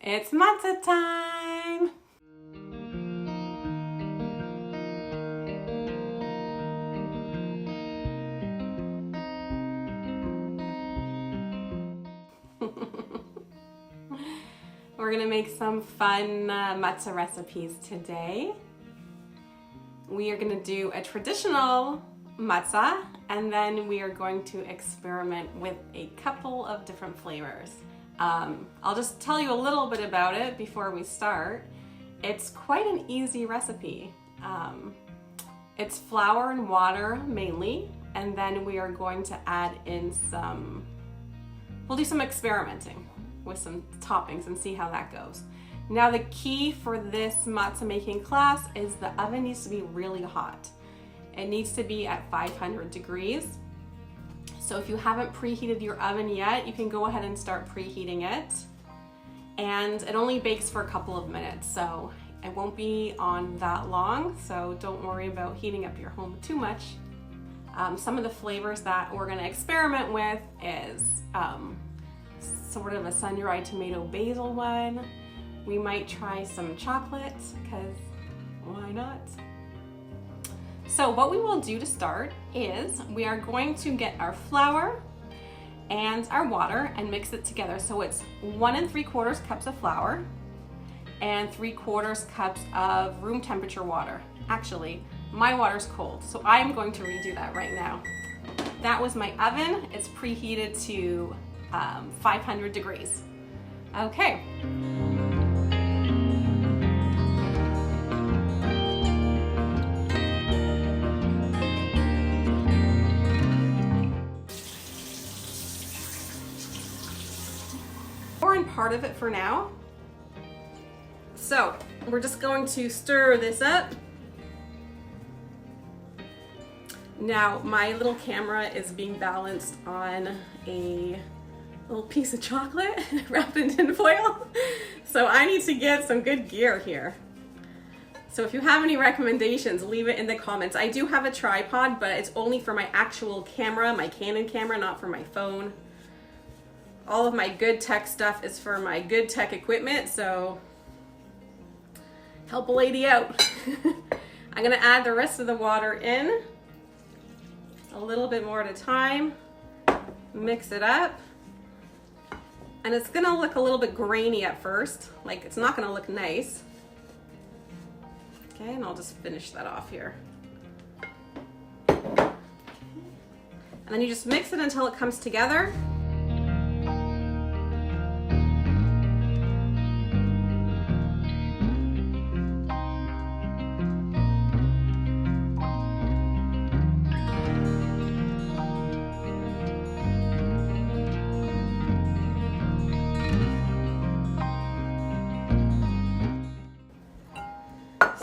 It's Matzah time! We're gonna make some fun matzah recipes today. We are gonna do a traditional matzah, and then we are going to experiment with a couple of different flavors. I'll just tell you a little bit about it before we start. It's quite an easy recipe. It's flour and water mainly, and then we are going to add in we'll do some experimenting with some toppings and see how that goes. Now the key for this matzah making class is the oven needs to be really hot. It needs to be at 500 degrees. So if you haven't preheated your oven yet, you can go ahead and start preheating it. And it only bakes for a couple of minutes, so it won't be on that long, so don't worry about heating up your home too much. Some of the flavors that we're gonna experiment with is sort of a sun-dried tomato basil one. We might try some chocolate, because why not? So what we will do to start is we are going to get our flour and our water and mix it together. So it's 1 3/4 cups of flour and 3/4 cups of room temperature water. Actually, my water's cold, so I'm going to redo that right now. That was my oven. It's preheated to 500 degrees. Okay. Part of it for now. So we're just going to stir this up. Now my little camera is being balanced on a little piece of chocolate wrapped in tin foil. So I need to get some good gear here. So if you have any recommendations, leave it in the comments. I do have a tripod, but it's only for my actual camera, my Canon camera, not for my phone. All of my good tech stuff is for my good tech equipment, so help a lady out. I'm gonna add the rest of the water in, a little bit more at a time, mix it up. And it's gonna look a little bit grainy at first, like it's not gonna look nice. Okay, and I'll just finish that off here. Okay. And then you just mix it until it comes together.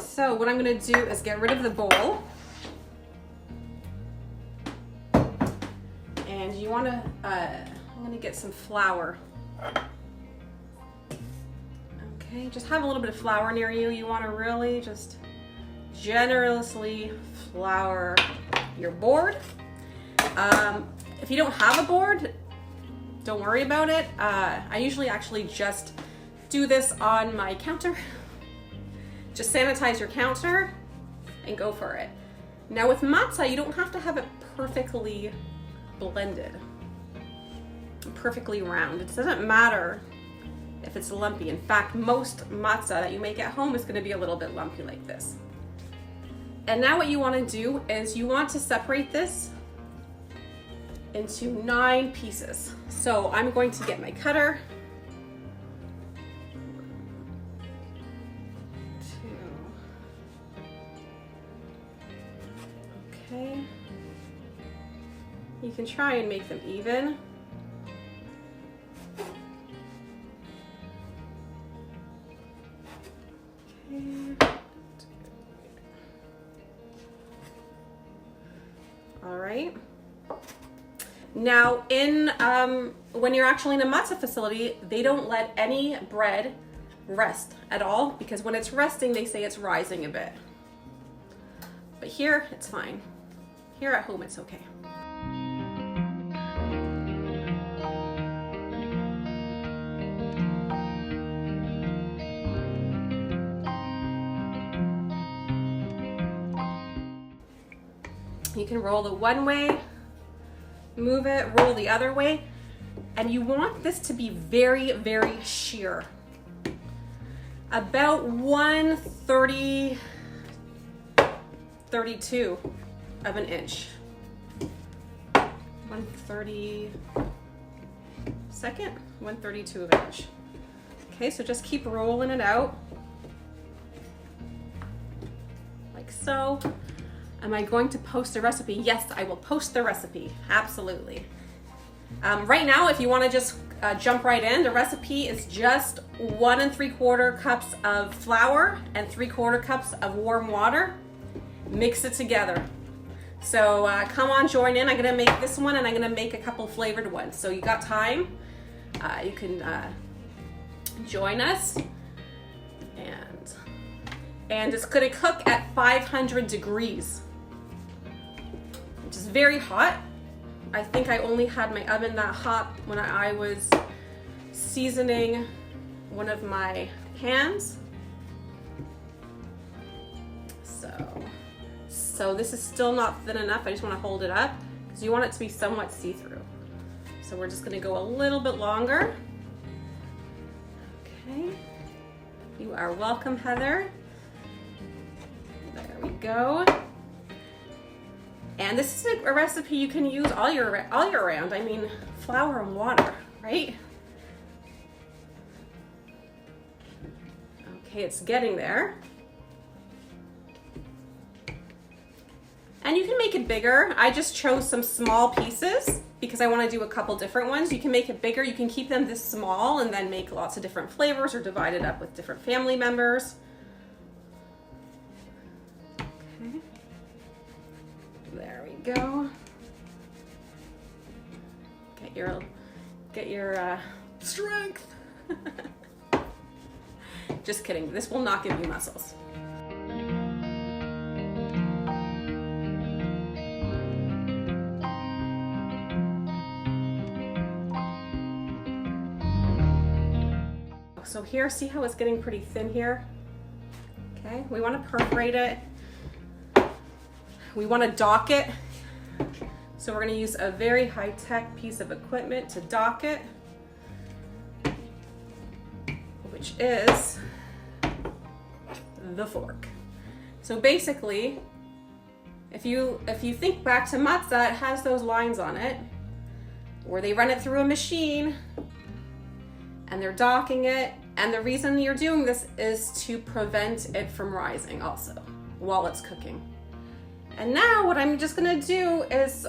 So what I'm gonna do is get rid of the bowl. And you wanna, I'm gonna get some flour. Okay, just have a little bit of flour near you. You wanna really just generously flour your board. If you don't have a board, don't worry about it. I usually actually just do this on my counter. Just sanitize your counter and go for it. Now with matzah, you don't have to have it perfectly blended, perfectly round. It doesn't matter if it's lumpy. In fact, most matzah that you make at home is gonna be a little bit lumpy like this. And now what you wanna do is you want to separate this into 9 pieces. So I'm going to get my cutter. Okay, you can try and make them even. Okay. All right. Now when you're actually in a matzah facility, they don't let any bread rest at all, because when it's resting, they say it's rising a bit. But here, it's fine. Here at home, it's okay. You can roll it one way, move it, roll the other way, and you want this to be very, very sheer. About 1/32 of an inch. 1/32 of an inch. Okay, so just keep rolling it out. Like so. Am I going to post a recipe? Yes, I will post the recipe, absolutely. Right now, if you wanna just jump right in, the recipe is just 1 3/4 cups of flour and 3/4 cups of warm water. Mix it together. So come on, join in. I'm gonna make this one and I'm gonna make a couple flavored ones. So you got time, you can join us. And it's gonna cook at 500 degrees, which is very hot. I think I only had my oven that hot when I was seasoning one of my pans. So this is still not thin enough. I just want to hold it up because you want it to be somewhat see-through. So we're just going to go a little bit longer. Okay. You are welcome, Heather. There we go. And this is a recipe you can use all year round. I mean, flour and water, right? Okay, it's getting there. And you can make it bigger. I just chose some small pieces because I want to do a couple different ones. You can make it bigger. You can keep them this small and then make lots of different flavors or divide it up with different family members. Okay. There we go. Get your strength. Just kidding. This will not give you muscles. So here, see how it's getting pretty thin here? Okay, we want to perforate it. We want to dock it. So we're going to use a very high-tech piece of equipment to dock it, which is the fork. So basically, if you think back to matzah, it has those lines on it where they run it through a machine and they're docking it. And the reason you're doing this is to prevent it from rising also while it's cooking. And now what I'm just gonna do is,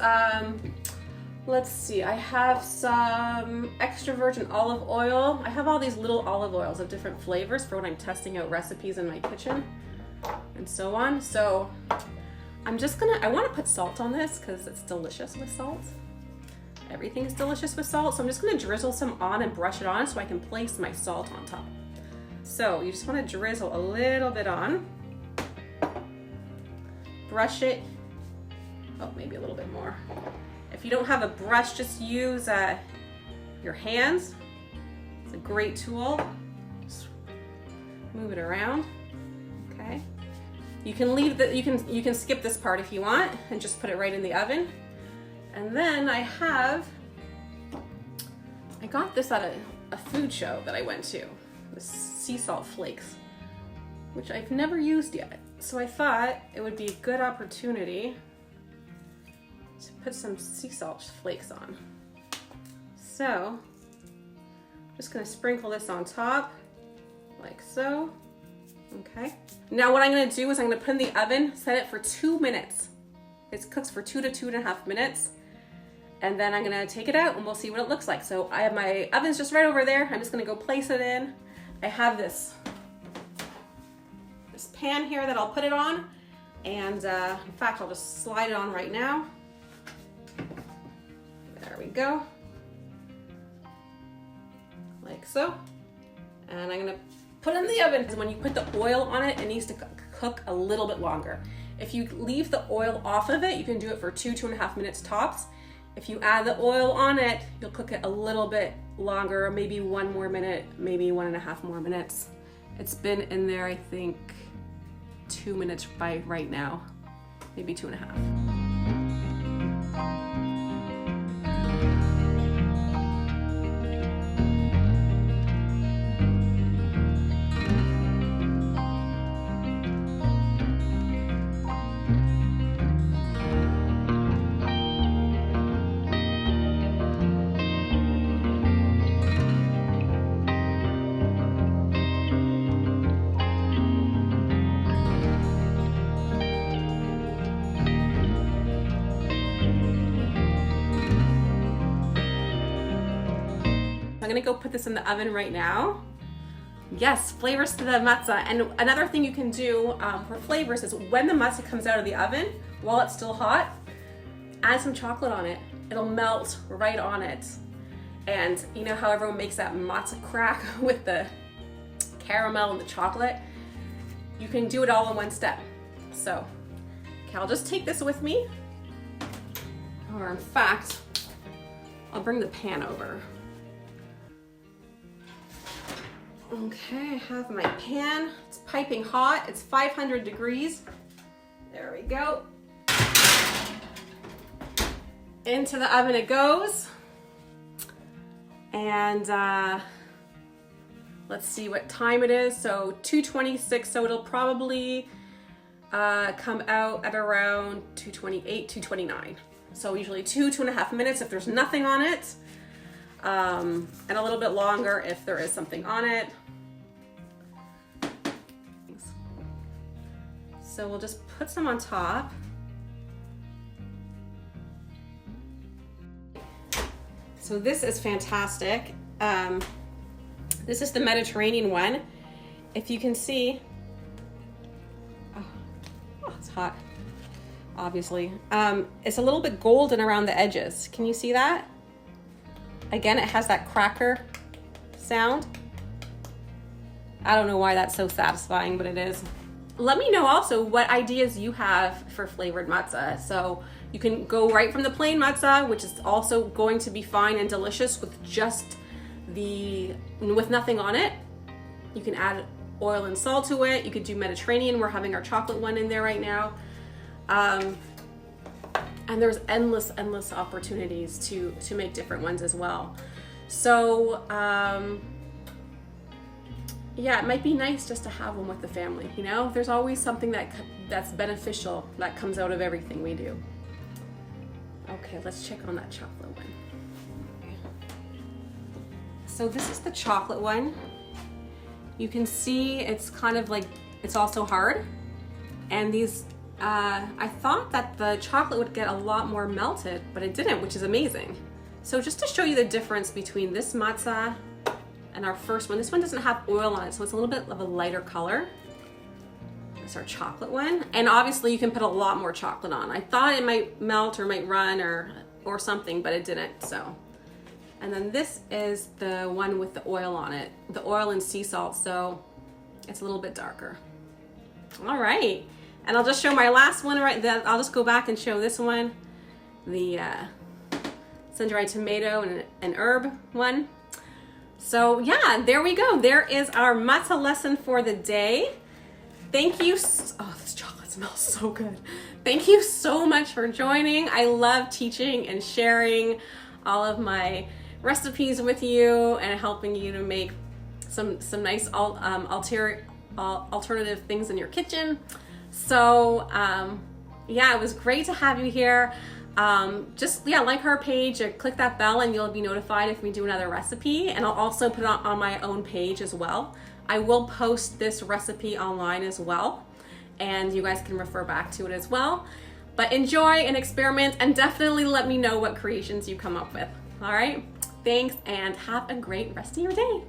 let's see, I have some extra virgin olive oil. I have all these little olive oils of different flavors for when I'm testing out recipes in my kitchen and so on. So I wanna put salt on this because it's delicious with salt. Everything is delicious with salt, so I'm just gonna drizzle some on and brush it on so I can place my salt on top. So you just wanna drizzle a little bit on, brush it, oh, maybe a little bit more. If you don't have a brush, just use your hands. It's a great tool. Just move it around, okay? You can you can skip this part if you want and just put it right in the oven. And then I got this at a food show that I went to, the sea salt flakes, which I've never used yet. So I thought it would be a good opportunity to put some sea salt flakes on. So I'm just gonna sprinkle this on top, like so, okay? Now what I'm gonna do is I'm gonna put in the oven, set it for 2 minutes. It cooks for 2 to 2.5 minutes. And then I'm gonna take it out and we'll see what it looks like. So I have my oven's just right over there. I'm just gonna go place it in. I have this pan here that I'll put it on. And in fact, I'll just slide it on right now. There we go. Like so. And I'm gonna put it in the oven. When you put the oil on it, it needs to cook a little bit longer. If you leave the oil off of it, you can do it for 2.5 minutes tops. If you add the oil on it, you'll cook it a little bit longer, maybe 1 more minute, maybe 1.5 more minutes. It's been in there, I think, 2 minutes by right now, maybe 2.5. I'm gonna go put this in the oven right now. Yes, flavors to the matzah. And another thing you can do for flavors is when the matzah comes out of the oven, while it's still hot, add some chocolate on it. It'll melt right on it. And you know how everyone makes that matzah crack with the caramel and the chocolate? You can do it all in one step. So, okay, I'll just take this with me. Or in fact, I'll bring the pan over. Okay, I have my pan. It's piping hot. It's 500 degrees. There we go. Into the oven it goes. And let's see what time it is. So 2:26, so it'll probably come out at around 2:28, 2:29. So usually 2.5 minutes if there's nothing on it. And a little bit longer if there is something on it. So we'll just put some on top. So this is fantastic. This is the Mediterranean one. If you can see, oh, it's hot, obviously. It's a little bit golden around the edges. Can you see that? Again, it has that cracker sound. I don't know why that's so satisfying, but it is. Let me know also what ideas you have for flavored matzah. So you can go right from the plain matzah, which is also going to be fine and delicious with just with nothing on it. You can add oil and salt to it. You could do Mediterranean. We're having our chocolate one in there right now. And there's endless opportunities to make different ones as well. So yeah, it might be nice just to have one with the family, you know? There's always something that's beneficial that comes out of everything we do. Okay, let's check on that chocolate one. So this is the chocolate one. You can see it's kind of like, it's also hard. And these, I thought that the chocolate would get a lot more melted, but it didn't, which is amazing. So just to show you the difference between this matzah and our first one, this one doesn't have oil on it, so it's a little bit of a lighter color. That's our chocolate one. And obviously you can put a lot more chocolate on. I thought it might melt or might run or something, but it didn't, so. And then this is the one with the oil on it, the oil and sea salt, so it's a little bit darker. All right, and I'll just show my last one right then. I'll just go back and show this one, the sun-dried tomato and herb one. So yeah, there we go. There is our matzah lesson for the day. Thank you. Oh, this chocolate smells so good. Thank you so much for joining. I love teaching and sharing all of my recipes with you and helping you to make some nice alternative things in your kitchen. So yeah, it was great to have you here. Just like our page, or click that bell and you'll be notified if we do another recipe, and I'll also put it on my own page as well. I will post this recipe online as well, and you guys can refer back to it as well. But enjoy and experiment, and definitely let me know what creations you come up with. All right, thanks, and have a great rest of your day.